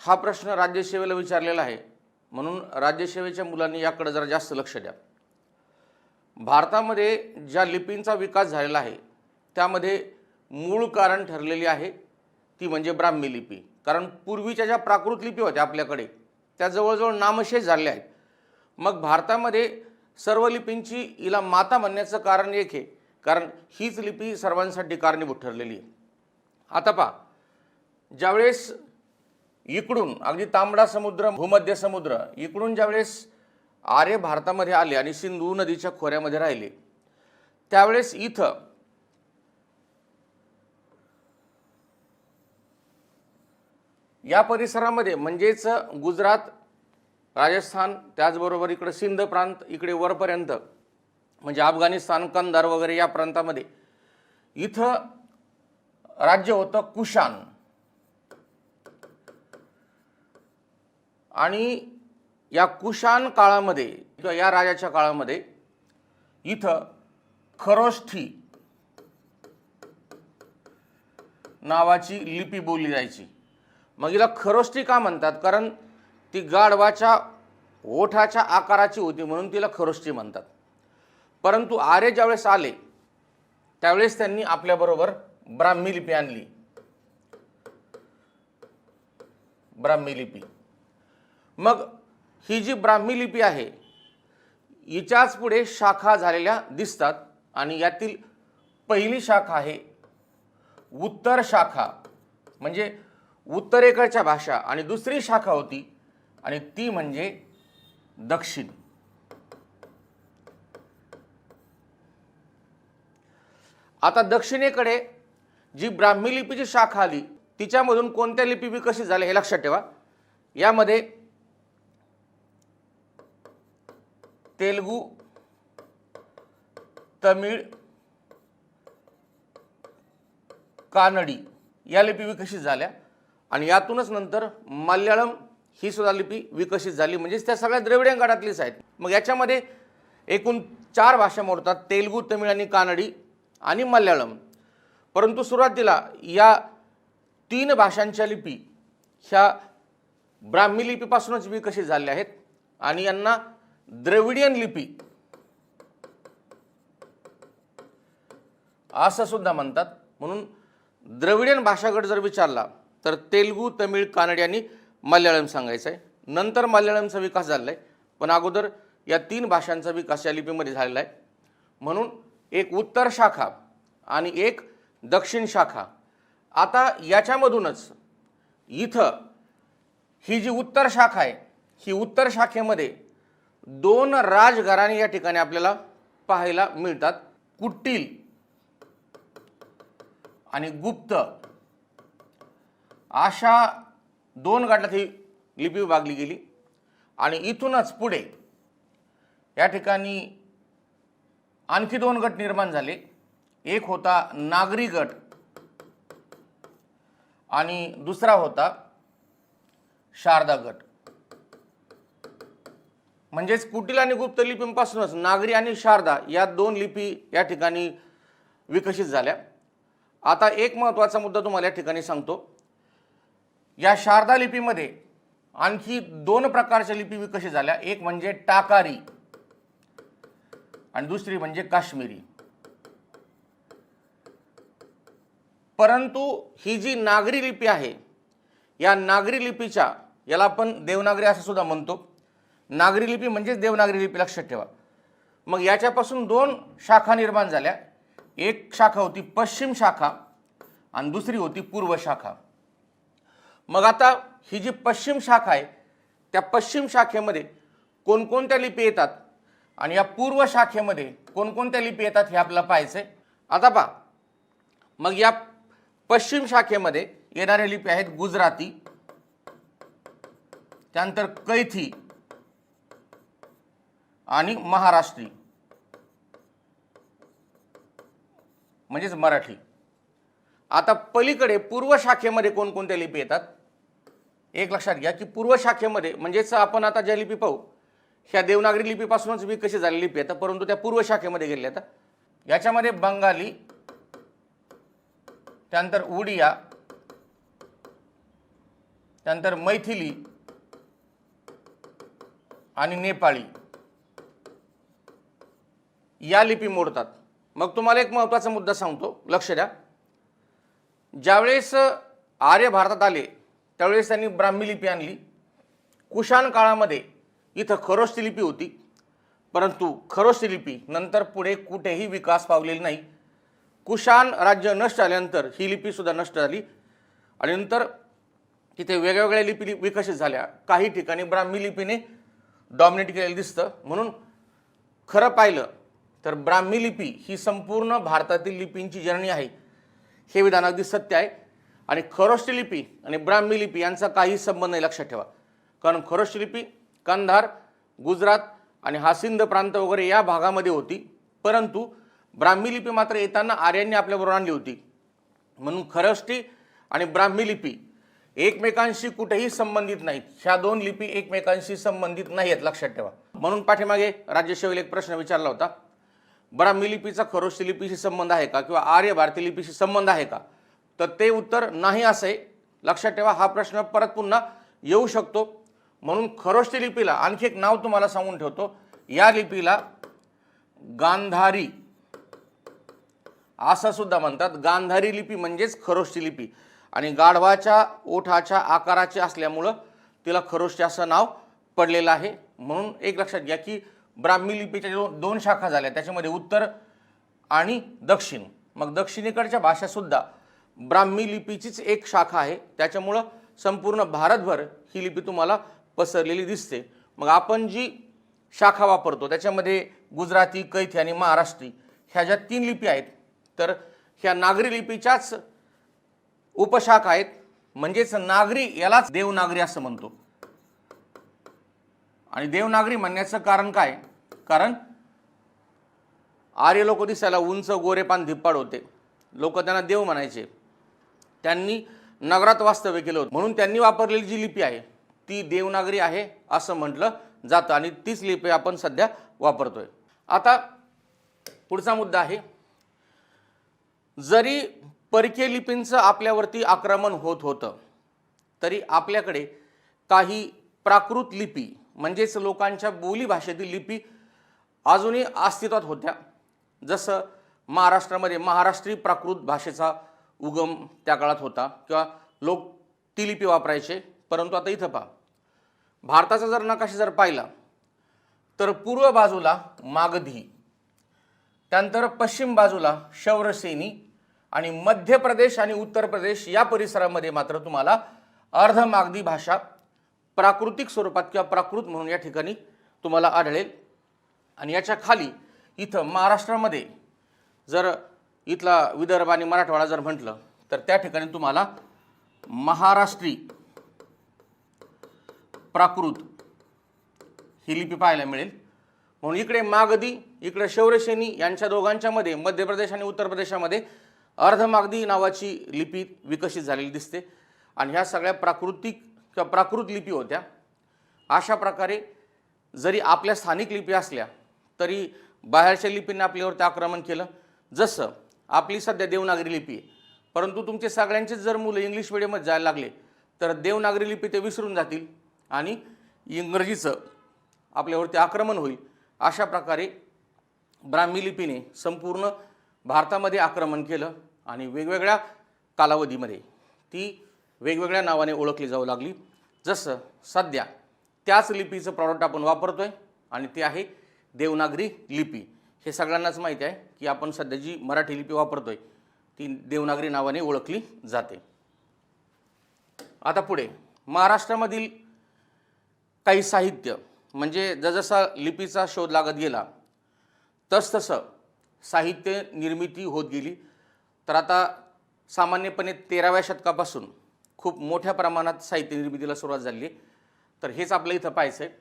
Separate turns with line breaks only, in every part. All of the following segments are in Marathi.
हा प्रश्न राज्यसेवेला विचारलेला आहे, म्हणून राज्यसेवेच्या मुलांनी याकडे जरा जास्त लक्ष द्या। भारतामध्ये ज्या लिपींचा विकास झालेला आहे त्यामध्ये मूळ कारण ठरलेली आहे ती म्हणजे ब्राह्मी लिपी। कारण पूर्वीच्या ज्या प्राकृत लिपी होत्या आपल्याकडे त्या जवळजवळ नामशेष झाल्या आहेत। मग भारतामध्ये सर्व लिपींची हिला माता म्हणण्याचं कारण एक आहे, कारण हीच लिपी सर्वांसाठी कारणीभूत ठरलेली आहे। आता पहा, ज्यावेळेस इकडून अगदी तांबडा समुद्र, भूमध्य समुद्र इकडून ज्यावेळेस आर्य भारतामध्ये आले आणि सिंधू नदीच्या खोऱ्यामध्ये राहिले, त्यावेळेस इथं या परिसरामध्ये म्हणजेच गुजरात, राजस्थान, त्याचबरोबर इकडे सिंध प्रांत, इकडे वरपर्यंत म्हणजे अफगाणिस्तान, कंधार वगैरे या प्रांतामध्ये इथं राज्य होतं कुशाण। आणि या कुशाण काळामध्ये किंवा या राजाच्या काळामध्ये इथं खरोष्ठी नावाची लिपी बोलली जायची। मग हिला खरोष्ठी का म्हणतात? कारण ती गाढवाच्या ओठाच्या आकाराची होती म्हणून तिला खरोष्ठी म्हणतात। परंतु आर्य ज्यावेळेस आले त्यावेळेस त्यांनी आपल्याबरोबर ब्राह्मी लिपी आणली। ब्राह्मी लिपी, मग ही जी ब्राह्मी लिपी आहे हिच्याच पुढे शाखा झालेल्या दिसतात आणि यातील पहिली शाखा आहे उत्तर शाखा, म्हणजे उत्तरेकडच्या भाषा, आणि दुसरी शाखा होती आणि ती म्हणजे दक्षिण। आता दक्षिणेकडे जी ब्राह्मी लिपीची शाखा आली तिच्यामधून कोणत्या लिपी विकसित झाल्या हे लक्षात ठेवा। यामध्ये तेलुगू, तमिळ, कानडी या लिपी विकसित झाल्या आणि यातूनच नंतर मल्याळम ही सुद्धा लिपी विकसित झाली, म्हणजे त्या सगळ्या द्रविडियन गटातलीच आहेत। मग याच्यामध्ये एकूण 4 भाषा मोडतात, तेलुगू, तमिळ आणि कानडी आणि मल्याळम। परंतु सुरुवातीला या 3 भाषांच्या लिपी ह्या ब्राह्मी लिपीपासूनच विकसित झाल्या आहेत आणि यांना द्रविडियन लिपी असं सुद्धा म्हणतात। म्हणून द्रविडियन भाषागट जर विचारला तर तेलुगू, तमिळ, कानडी आणि मल्याळम सांगायचं आहे। नंतर मल्याळमचा विकास झालेला आहे, पण अगोदर या 3 भाषांचा विकास या लिपीमध्ये झालेला आहे। म्हणून एक उत्तर शाखा आणि एक दक्षिण शाखा। आता याच्यामधूनच इथं ही जी उत्तर शाखा आहे ही उत्तर शाखेमध्ये 2 राजघराणे या ठिकाणी आपल्याला पाहायला मिळतात, कुटील आणि गुप्त अशा 2 गटात ही लिपी विभागली गेली। आणि इथूनच पुढे या ठिकाणी आणखी 2 गट निर्माण झाले। एक होता नागरी गट आणि दुसरा होता शारदा गट। म्हणजेच कुटील आणि गुप्त लिपींपासूनच नागरी आणि शारदा या 2 लिपी या ठिकाणी विकसित झाल्या। आता एक महत्त्वाचा मुद्दा तुम्हाला या ठिकाणी सांगतो। या शारदा लिपीमध्ये आणखी 2 प्रकारच्या लिपी विकसित झाल्या, एक म्हणजे टाकारी आणि दुसरी म्हणजे काश्मीरी। परंतु ही जी नागरी लिपी आहे या नागरी लिपीच्या, याला आपण देवनागरी असं सुद्धा म्हणतो, नागरी लिपी म्हणजेच देवनागरी लिपी, लक्षात ठेवा। मग याच्यापासून 2 शाखा निर्माण झाल्या, एक शाखा होती पश्चिम शाखा आणि दुसरी होती पूर्व शाखा। मग आता ही जी पश्चिम शाखा आहे त्या पश्चिम शाखेमध्ये कोणकोणत्या लिपी येतात आणि या पूर्व शाखेमध्ये कोणकोणत्या लिपी येतात हे आपल्याला पाहायचंय। आता पहा, मग या पश्चिम शाखेमध्ये येणाऱ्या लिपी आहेत गुजराती, त्यानंतर कैथी आणि महाराष्ट्री म्हणजेच मराठी। आता पलीकडे पूर्व शाखेमध्ये कोणकोणत्या लिपी येतात एक लक्षात घ्या की पूर्व शाखेमध्ये म्हणजेच आपण आता ज्या लिपी पाहू ह्या देवनागरी लिपीपासूनच विकसित झालेली लिपी आहेत, परंतु त्या पूर्व शाखेमध्ये गेल्या आहेत। याच्यामध्ये बंगाली, त्यानंतर उडिया, त्यानंतर मैथिली आणि नेपाळी या लिपी मोडतात. मग तुम्हाला एक महत्त्वाचा मुद्दा सांगतो, लक्ष द्या. ज्यावेळेस आर्य भारतात आले त्यावेळेस त्यांनी ब्राह्मी लिपी आणली. कुशाण काळामध्ये इथं खरोष्टी लिपी होती, परंतु खरोष्टी लिपी नंतर पुढे कुठेही विकास पावलेली नाही. कुशाण राज्य नष्ट झाल्यानंतर ही लिपीसुद्धा नष्ट झाली आणि नंतर तिथे वेगवेगळ्या लिपी विकसित झाल्या. काही ठिकाणी ब्राह्मी लिपीने डॉमिनेट केलेलं दिसतं. म्हणून खरं पाहिलं तर ब्राह्मी लिपी ही संपूर्ण भारतातील लिपींची जननी आहे, हे विधान अगदी सत्य आहे. आणि खरोष्टी लिपी आणि ब्राह्मी लिपी यांचा काही संबंध नाही, लक्षात ठेवा. कारण खरोष्टी लिपी कंधार, गुजरात आणि हा सिंध प्रांत वगैरे या भागामध्ये होती, परंतु ब्राह्मी लिपी मात्र येताना आर्यांनी आपल्याबरोबर आणली होती. म्हणून खरोष्टी आणि ब्राह्मी लिपी एकमेकांशी कुठेही संबंधित नाहीत. ह्या दोन लिपी एकमेकांशी संबंधित नाही आहेत, लक्षात ठेवा. म्हणून पाठीमागे राज्यसेवेला एक प्रश्न विचारला होता, ब्राह्मी लिपीचा खरोष्टी लिपीशी संबंध आहे का किंवा आर्य भारतीय लिपीशी संबंध आहे का, तर ते उत्तर नाही असं आहे. लक्षात ठेवा, हा प्रश्न परत पुन्हा येऊ शकतो. म्हणून खरोष्टी लिपीला आणखी एक नाव तुम्हाला सांगून ठेवतो, या लिपीला गांधारी असं सुद्धा म्हणतात. गांधारी लिपी म्हणजेच खरोष्टी लिपी आणि गाढवाच्या ओठाच्या आकाराचे असल्यामुळं तिला खरोष्टी असं नाव पडलेलं आहे. म्हणून एक लक्षात घ्या की ब्राह्मी लिपीच्या दोन शाखा झाल्या, त्याच्यामध्ये उत्तर आणि दक्षिण. मग दक्षिणेकडच्या भाषासुद्धा ब्राह्मी लिपीचीच एक शाखा आहे, त्याच्यामुळं संपूर्ण भारतभर ही लिपी तुम्हाला पसरलेली दिसते. मग आपण जी शाखा वापरतो त्याच्यामध्ये गुजराती, कैथी आणि महाराष्ट्री ह्या ज्या 3 लिपी आहेत, तर ह्या नागरी लिपीच्याच उपशाखा आहेत. म्हणजेच नागरी यालाच देवनागरी असं म्हणतो. आणि देवनागरी म्हणण्याचं कारण काय, कारण आर्य लोक दिसायला उंच, गोरेपान, धिप्पाड होते, लोक त्यांना देव म्हणायचे. त्यांनी नगरात वास्तव्य केलं होतं, म्हणून त्यांनी वापरलेली जी लिपी आहे ती देवनागरी आहे असं म्हटलं जातं आणि तीच लिपी आपण सध्या वापरतोय. आता पुढचा मुद्दा आहे, जरी परकीय लिपींचं आपल्यावरती आक्रमण होत होतं तरी आपल्याकडे काही प्राकृत लिपी म्हणजेच लोकांच्या बोली भाषेतील लिपी अजूनही अस्तित्वात होत्या. जसं महाराष्ट्रामध्ये महाराष्ट्री प्राकृत भाषेचा उगम त्या काळात होता किंवा लोक ती लिपी वापरायचे. परंतु आता इथं पहा, भारताचा जर नकाशा जर पाहिला तर पूर्व बाजूला मागधी, त्यानंतर पश्चिम बाजूला शौरसेनी आणि मध्य प्रदेश आणि उत्तर प्रदेश या परिसरामध्ये मात्र तुम्हाला अर्धमागधी भाषा प्राकृतिक स्वरूपात किंवा प्राकृत म्हणून या ठिकाणी तुम्हाला आढळेल. आणि याच्या खाली इथं महाराष्ट्रामध्ये जर इथला विदर्भ आणि मराठवाडा जर म्हटलं तर त्या ठिकाणी तुम्हाला महाराष्ट्री प्राकृत ही लिपी पाहायला मिळेल. म्हणून इकडे मागधी, इकडे शौरसेनी यांच्या दोघांच्या मध्ये मध्य प्रदेश आणि उत्तर प्रदेशामध्ये अर्धमागधी नावाची लिपी विकसित झालेली दिसते. आणि ह्या सगळ्या प्राकृतिक किंवा प्राकृत लिपी होत्या. अशा प्रकारे जरी आपल्या स्थानिक लिपी असल्या तरी बाहेरच्या लिपींनी आपल्यावरती आक्रमण केलं. जसं आपली सध्या देवनागरी लिपी आहे, परंतु तुमचे सगळ्यांचेच जर मुलं इंग्लिश मिडियममध्ये जायला लागले तर देवनागरी लिपी ते विसरून जातील आणि इंग्रजीचं आपल्यावरती आक्रमण होईल. अशा प्रकारे ब्राह्मी लिपीने संपूर्ण भारतामध्ये आक्रमण केलं आणि वेगवेगळ्या कालावधीमध्ये ती वेगवेगळ्या नावाने ओळखली जाऊ लागली. जसं सध्या त्याच लिपीचं प्रॉडक्ट आपण वापरतोय आणि ते आहे देवनागरी लिपी. हे सगळ्यांनाच माहिती आहे की आपण सध्या जी मराठी लिपी वापरतोय ती देवनागरी नावाने ओळखली जाते. आता पुढे महाराष्ट्रामधील काही साहित्य म्हणजे जसजसा लिपीचा शोध लागत गेला तसतसं साहित्य निर्मिती होत गेली. तर आता सामान्यपणे 13व्या शतकापासून खूप मोठ्या प्रमाणात साहित्य निर्मितीला सुरुवात झाली. तर हेच आपलं इथं पाहायचं आहे,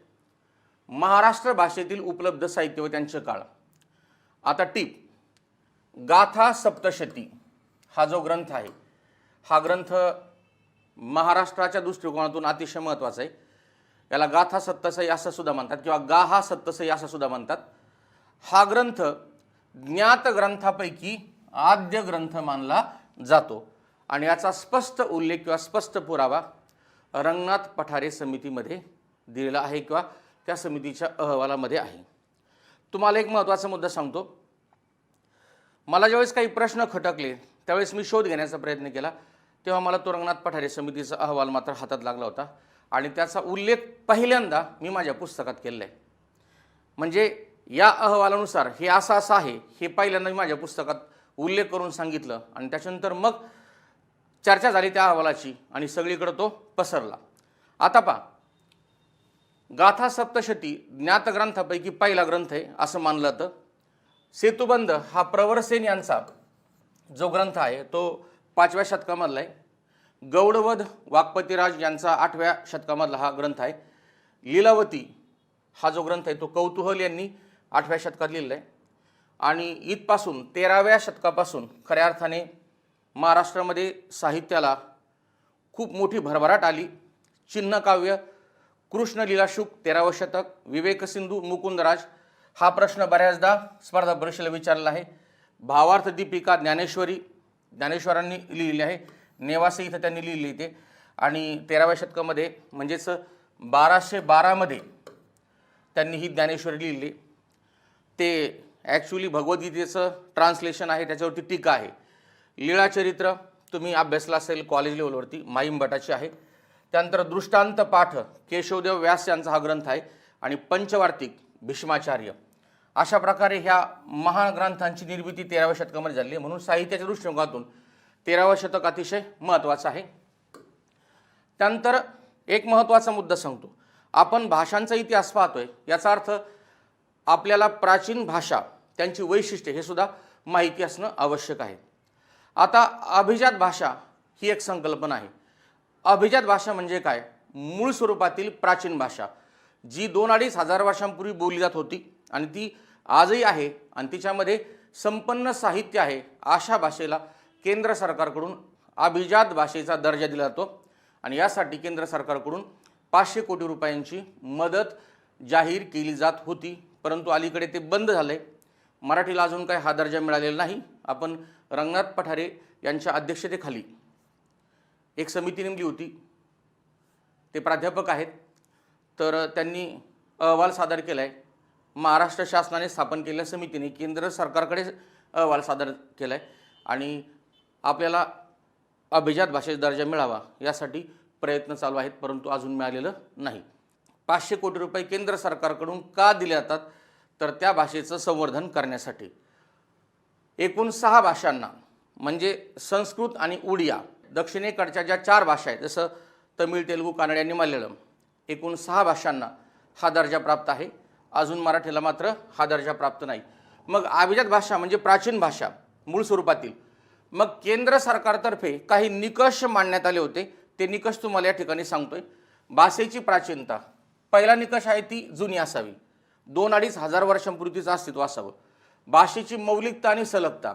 महाराष्ट्र भाषेतील उपलब्ध साहित्य व त्यांचे काळ. आता टीप, गाथा सप्तशती हा जो ग्रंथ आहे हा ग्रंथ महाराष्ट्राच्या दृष्टिकोनातून अतिशय महत्त्वाचा आहे. याला गाथा सप्तशई असं सुद्धा म्हणतात किंवा गाहा सप्तशई असं सुद्धा म्हणतात. हा ग्रंथ ज्ञात ग्रंथापैकी आद्य ग्रंथ मानला जातो आणि याचा स्पष्ट उल्लेख किंवा स्पष्ट पुरावा रंगनाथ पठारे समितीमध्ये दिलेला आहे किंवा त्या समितीच्या अहवालामध्ये आहे. तुम्हाला एक महत्त्वाचा मुद्दा सांगतो. मला ज्यावेळेस काही प्रश्न खटकले त्यावेळेस मी शोध घेण्याचा प्रयत्न केला, तेव्हा मला तो रंगनाथ पठारे समितीचा अहवाल मात्र हातात लागला होता आणि त्याचा उल्लेख पहिल्यांदा मी माझ्या पुस्तकात केलेला आहे. म्हणजे या अहवालानुसार हे असं आहे हे पहिल्यांदा मी माझ्या पुस्तकात उल्लेख करून सांगितलं आणि त्याच्यानंतर मग चर्चा झाली त्या अहवालाची आणि सगळीकडे तो पसरला. आता पहा, गाथा सप्तशती ज्ञातग्रंथापैकी पहिला ग्रंथ आहे असं मानलं जातं. सेतुबंध हा प्रवरसेन यांचा जो ग्रंथ आहे तो 5व्या शतकामधला आहे. गौडवध वाक्पतीराज यांचा 8व्या शतकामधला हा ग्रंथ आहे. लीलावती हा जो ग्रंथ आहे तो कौतूहल यांनी 8व्या शतकात लिहिला आहे. आणि इथपासून 13व्या शतकापासून खऱ्या अर्थाने महाराष्ट्रामध्ये साहित्याला खूप मोठी भरभराट आली. चिन्हकाव्य, कृष्णलीला शुक 13वं शतक, विवेकसिंधू, मुकुंदराज हा प्रश्न बऱ्याचदा स्पर्धा परीक्षेला विचारला आहे. भावार्थ दीपिका ज्ञानेश्वरांनी लिहिलेली आहे. नेवासे इथं त्यांनी लिहिली ते आणि 13व्या शतकामध्ये म्हणजेच 1212मध्ये त्यांनी ही ज्ञानेश्वरी लिहिली. ते ॲक्च्युली भगवद्गीतेचं ट्रान्सलेशन आहे, त्याच्यावरती टीका आहे. लीळाचरित्र तुम्ही अभ्यासला असेल कॉलेज लेवलवरती, माईम भटाची आहे. त्यानंतर दृष्टांत पाठ केशवदेव व्यास यांचा हा ग्रंथ आहे आणि पंचवार्तिक भीष्माचार्य. अशा प्रकारे ह्या महाग्रंथांची निर्मिती 13व्या शतकामध्ये झाली. म्हणून साहित्याच्या दृष्टिकोनातून 13वं शतक अतिशय महत्त्वाचं आहे. त्यानंतर एक महत्त्वाचा मुद्दा सांगतो. आपण भाषांचा इतिहास पाहतोय, याचा अर्थ आपल्याला प्राचीन भाषा त्यांची वैशिष्ट्ये हे सुद्धा माहिती असणं आवश्यक आहे. आता अभिजात भाषा ही एक संकल्पना आहे. अभिजात भाषा म्हणजे काय? मूळ स्वरूपातील प्राचीन भाषा जी 2-2.5 हजार वर्षांपूर्वी बोलली जात होती आणि ती आजही आहे आणि तिच्यामध्ये संपन्न साहित्य आहे. अशा भाषेला केंद्र सरकारकडून अभिजात भाषेचा दर्जा दिला जातो आणि यासाठी केंद्र सरकारकडून 500 कोटी रुपयांची मदत जाहीर केली जात होती. परंतु अलीकडे ते बंद झाले. मराठीला अजून काही हा दर्जा मिळालेला नाही. आपण रंगनाथ पठारे यांच्या अध्यक्षतेखाली एक समिती नेमली होती. ते प्राध्यापक आहेत. तर त्यांनी अहवाल सादर केला आहे. महाराष्ट्र शासनाने स्थापन केलेल्या समितीने केंद्र सरकारकडे अहवाल सादर केला आहे आणि आपल्याला अभिजात भाषेचा दर्जा मिळावा यासाठी प्रयत्न चालू आहेत, परंतु अजून मिळालेलं नाही. 500 कोटी रुपये केंद्र सरकारकडून का दिले जातात? तर त्या भाषेचं संवर्धन करण्यासाठी. एकूण 6 भाषांना म्हणजे संस्कृत आणि उडिया दक्षिणेकडच्या ज्या 4 भाषा आहेत जसं तमिळ, तेलुगू, कन्नड आणि मल्याळम, एकूण 6 भाषांना हा दर्जा प्राप्त आहे. अजून मराठीला मात्र हा दर्जा प्राप्त नाही. मग अभिजात भाषा म्हणजे प्राचीन भाषा मूळ स्वरूपातील. मग केंद्र सरकारतर्फे काही निकष मांडण्यात आले होते. ते निकष तुम्हाला या ठिकाणी सांगतोय. भाषेची प्राचीनता, पहिला निकष आहे ती जुनी असावी, 2-2.5 हजार वर्षांपूर्वी तिचं अस्तित्व असावं. भाषेची मौलिकता आणि सलगता,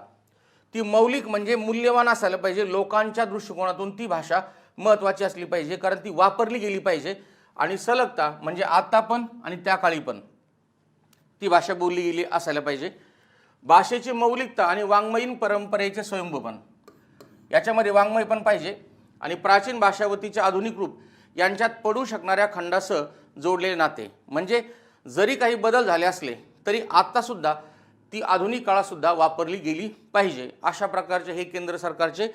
ती मौलिक म्हणजे मूल्यवान असायला पाहिजे. लोकांच्या दृष्टिकोनातून ती भाषा महत्त्वाची असली पाहिजे कारण ती वापरली गेली पाहिजे. आणि सलगता म्हणजे आता पण आणि त्या काळी पण ती भाषा बोलली गेली असायला पाहिजे. भाषेची मौलिकता आणि वाङ्मयीन परंपरेचे स्वयंभूपण, याच्यामध्ये वाङ्मय पण पाहिजे आणि प्राचीन भाषा व तिचे आधुनिक रूप यांच्यात पडू शकणाऱ्या खंडासह जोडलेले नाते. म्हणजे जरी काही बदल झाले असले तरी आत्तासुद्धा ती आधुनिक काळातसुद्धा वापरली गेली पाहिजे. अशा प्रकारचे हे केंद्र सरकारचे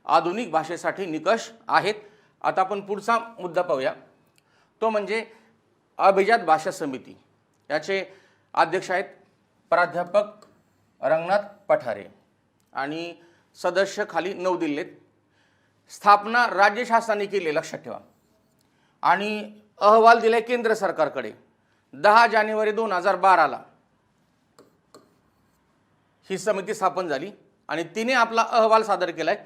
आधुनिक भाषेसाठी निकष आहेत. आता आपण पुढचा मुद्दा पाहूया, तो म्हणजे अभिजात भाषा समिती. याचे अध्यक्ष आहेत प्राध्यापक रंगनाथ पठारे आणि सदस्य खाली 9 दिलेत. स्थापना राज्य शासनाने केली, लक्षात ठेवा. आणि अहवाल दिलाय केंद्र सरकारकडे 10 जानेवारी 2012ला ही समिती स्थापन झाली आणि तिने आपला अहवाल सादर केलाय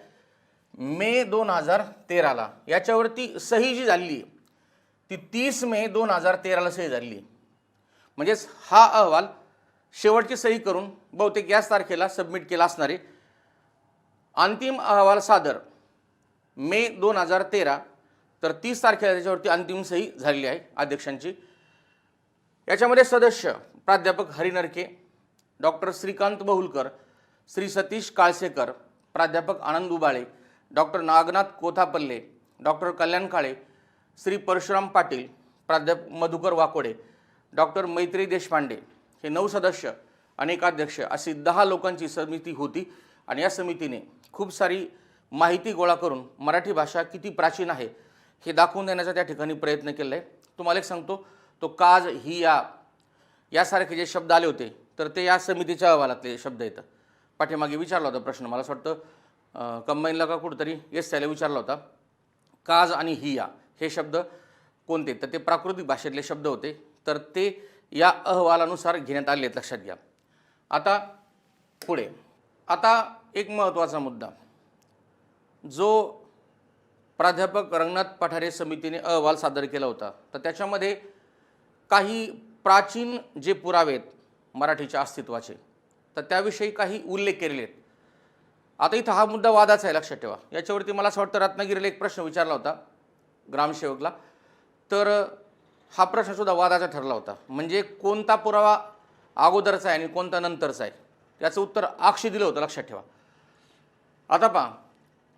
मे 2013ला. याच्यावरती सही जी झाली ती 30 मे 2013ला सही झाली. म्हणजेच हा अहवाल शेवटची सही करून बहुतेक याच तारखेला सबमिट केला असणारे. अंतिम अहवाल सादर मे 2013, तर 30 तारखेला त्याच्यावरती अंतिम सही झालेली आहे अध्यक्षांची. याच्यामध्ये सदस्य प्राध्यापक हरिनरके, डॉक्टर श्रीकांत बहुलकर, श्री सतीश काळसेकर, प्राध्यापक आनंद उबाळे, डॉक्टर नागनाथ कोथापल्ले, डॉक्टर कल्याण काळे, श्री परशुराम पाटील, प्राध्यापक मधुकर वाकोडे, डॉक्टर मैत्री देशपांडे, हे 9 सदस्य, अनेकाध्यक्ष अशी 10 लोकांची समिती होती आणि या समितीने खूप सारी माहिती गोळा करून मराठी भाषा किती प्राचीन आहे हे दाखवून देण्याचा त्या ठिकाणी प्रयत्न केला आहे। तुम्हाला एक सांगतो, तो काज, ही, यासारखे जे शब्द आले होते तर ते या समितीच्या अहवालातले शब्द आहेत। पाठीमागे विचारला होता प्रश्न, मला असं वाटतं कंबाईनला का कुठंतरी त्याला विचारला होता, काज आणि हिया हे शब्द कोणते, तर ते प्राकृतिक भाषेतले शब्द होते, तर ते या अहवालानुसार घेण्यात आले आहेत, लक्षात घ्या। आता पुढे, आता एक महत्त्वाचा मुद्दा जो प्राध्यापक रंगनाथ पठारे समितीने अहवाल सादर केला होता, तर त्याच्यामध्ये काही प्राचीन जे पुरावे आहेत मराठीच्या अस्तित्वाचे, तर त्याविषयी काही उल्लेख केलेले आहेत। आता इथं हा मुद्दा वादाचा आहे, लक्षात ठेवा। याच्यावरती मला असं वाटतं रत्नागिरीला एक प्रश्न विचारला होता ग्रामसेवकला, तर हा प्रश्नसुद्धा वादाचा ठरला होता, म्हणजे कोणता पुरावा अगोदरचा आहे आणि कोणता नंतरचा आहे, याचं उत्तर आक्षी दिलं होतं, लक्षात ठेवा। आता पहा,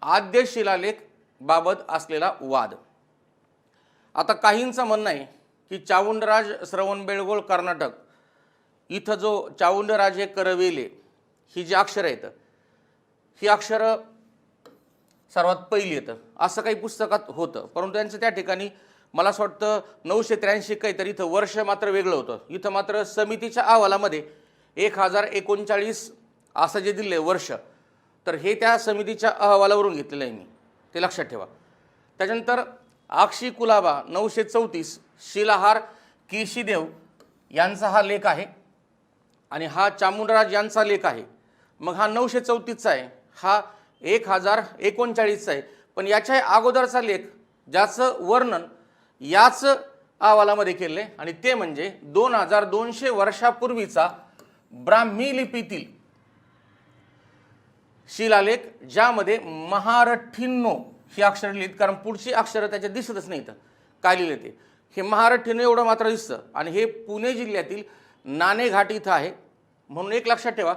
आद्य शिलालेख बाबत असलेला वाद। आता काहींचं म्हणणं आहे की चावुंडराज श्रवणबेळगोळ कर्नाटक इथं जो चावुंडराजे करवेले ही जी अक्षरं आहेत, ही अक्षरं सर्वात पहिली येतं असं काही पुस्तकात होतं, परंतु त्यांचं त्या ठिकाणी मला असं वाटतं 983 काहीतरी इथं वर्ष मात्र वेगळं होतं। इथं मात्र समितीच्या अहवालामध्ये 1039 असं जे दिले वर्ष, तर हे त्या समितीच्या अहवालावरून घेतलेलं आहे मी, ते लक्षात ठेवा। त्याच्यानंतर आक्षी कुलाबा 934 शिलाहार कीर्षीदेव यांचा हा लेख आहे आणि हा चामुंडराज यांचा लेख आहे। मग हा 934चा आहे, हा 1039चा आहे, पण याच्या अगोदरचा लेख ज्याचं वर्णन याच अहवालामध्ये केले आणि ते म्हणजे 2200 वर्षापूर्वीचा ब्राह्मी लिपीतील शिलालेख, ज्यामध्ये महारठींनो ही अक्षरं लिहिलीत, कारण पुढची अक्षरं त्याच्यात दिसतच नाही तर काय लिहिले ते, हे महारठींनो एवढं मात्र दिसतं आणि हे पुणे जिल्ह्यातील नाणेघाट इथं आहे, म्हणून एक लक्षात ठेवा।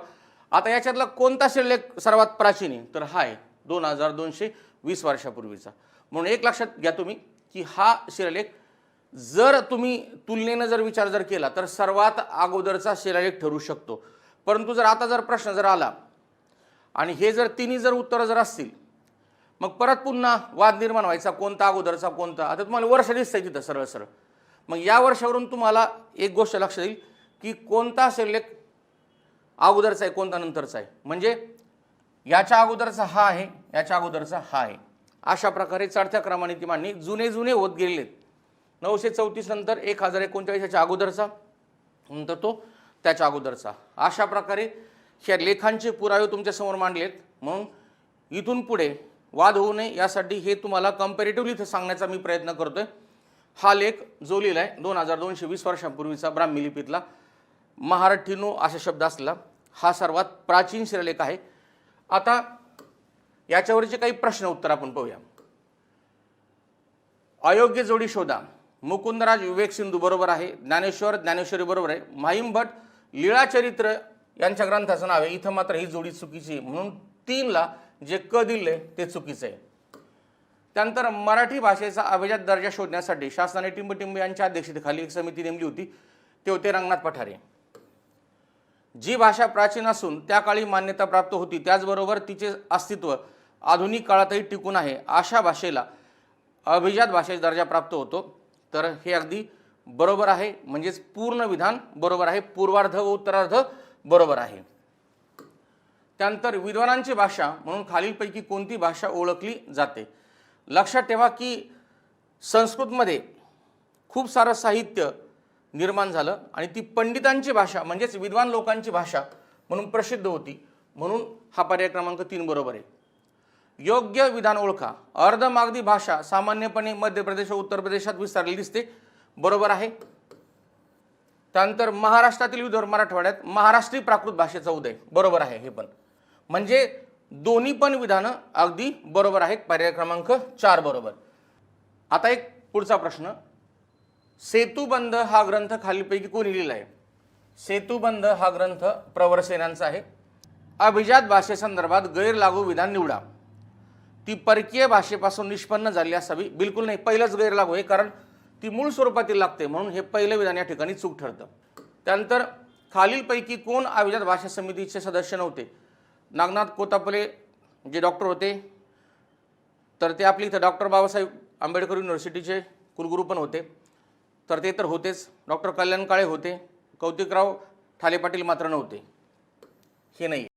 आता याच्यातला कोणता शिलालेख सर्वात प्राचीन आहे, तर हा आहे 2220 वर्षापूर्वीचा, म्हणून एक लक्षात घ्या तुम्ही की हा शिलालेख जर तुम्ही तुलनेनं जर विचार जर केला तर सर्वात अगोदरचा शिलालेख ठरू शकतो। परंतु जर आता जर प्रश्न जर आला आणि हे जर तिन्ही जर उत्तरं जर असतील, मग परत पुन्हा वाद निर्माण व्हायचा, कोणता अगोदरचा कोणता। आता तुम्हाला वर्ष दिसतंय तिथं सरळ सरळ, मग या वर्षावरून तुम्हाला एक गोष्ट लक्षात येईल की कोणता शिलालेख अगोदरचा आहे कोणता नंतरचा आहे, म्हणजे याच्या अगोदरचा हा आहे, याच्या अगोदरचा हा आहे, अशा प्रकारे चढत्या क्रमाने ती मांडणी जुने होत गेलेले। 934 नंतर 1039 याच्या अगोदरचा, नंतर तो त्याच्या अगोदरचा, अशा प्रकारे ह्या लेखांचे पुरावे तुमच्यासमोर मांडलेत। म्हणून इथून पुढे वाद होऊ नये यासाठी हे तुम्हाला कंपॅरेटिव्हली इथं सांगण्याचा मी प्रयत्न करतोय। हा लेख जो लिहिला आहे 2220 वर्षांपूर्वीचा ब्राह्मी लिपीतला महारठीनो असा शब्द असलेला हा सर्वात प्राचीन शिलालेख आहे। आता याच्यावरचे काही प्रश्न उत्तर आपण पाहूया। अयोग्य जोडी शोधा। मुकुंदराज विवेक सिंधू बरोबर आहे, ज्ञानेश्वर ज्ञानेश्वरी बरोबर आहे, माहिमभट लीळाचरित्र यांच्या ग्रंथाचं नाव आहे, इथं मात्र ही जोडी चुकीची, म्हणून 3ला जे क दिले ते चुकीचं आहे। त्यानंतर मराठी भाषेचा अभिजात दर्जा शोधण्यासाठी शासनाने टिंबटिंब यांच्या अध्यक्षतेखाली एक समिती नेमली होती, ते होते रंगनाथ पठारे। जी भाषा प्राचीन असून त्या काळी मान्यता प्राप्त होती, त्याचबरोबर तिचे अस्तित्व आधुनिक काळातही टिकून आहे, अशा भाषेला अभिजात भाषेचा दर्जा प्राप्त होतो, तर हे अगदी बरोबर आहे, म्हणजेच पूर्ण विधान बरोबर आहे, पूर्वार्ध व उत्तरार्ध बरोबर आहे। त्यानंतर विद्वानांची भाषा म्हणून खालीलपैकी कोणती भाषा ओळखली जाते। लक्षात ठेवा की संस्कृतमध्ये खूप सारं साहित्य निर्माण झालं आणि ती पंडितांची भाषा म्हणजेच विद्वान लोकांची भाषा म्हणून प्रसिद्ध होती, म्हणून हा पर्याय क्रमांक 3 बरोबर आहे। योग्य विधान ओळखा। अर्धमागधी भाषा सामान्यपणे मध्य प्रदेश व उत्तर प्रदेशात विस्तारलेली दिसते, बरोबर आहे। त्यानंतर महाराष्ट्रातील विदर्भ मराठवाड्यात महाराष्ट्री प्राकृत भाषेचा उदय, बरोबर आहे हे पण, म्हणजे दोन्ही पण विधानं अगदी बरोबर आहेत, पर्याय क्रमांक 4 बरोबर। आता एक पुढचा प्रश्न, सेतुबंध हा ग्रंथ खालीलपैकी कोणी लिहिला आहे। सेतुबंध हा ती परकीय भाषेपासून निष्पन्न झाली असावी, बिलकुल नाही. पहिलंच गैरलागू आहे, कारण ती मूळ स्वरूपातील लागते, म्हणून हे पहिलं विधान या ठिकाणी चूक ठरतं. त्यानंतर खालीलपैकी कोण अभिजात भाषा समितीचे सदस्य नव्हते? नागनाथ कोतापले जे डॉक्टर होते, तर ते आपली इथं डॉक्टर बाबासाहेब आंबेडकर युनिव्हर्सिटीचे कुलगुरू पण होते, तर ते तर होतेच. डॉक्टर कल्याण काळे होते, कौतिकराव ठाले पाटील मात्र नव्हते. हे नाही.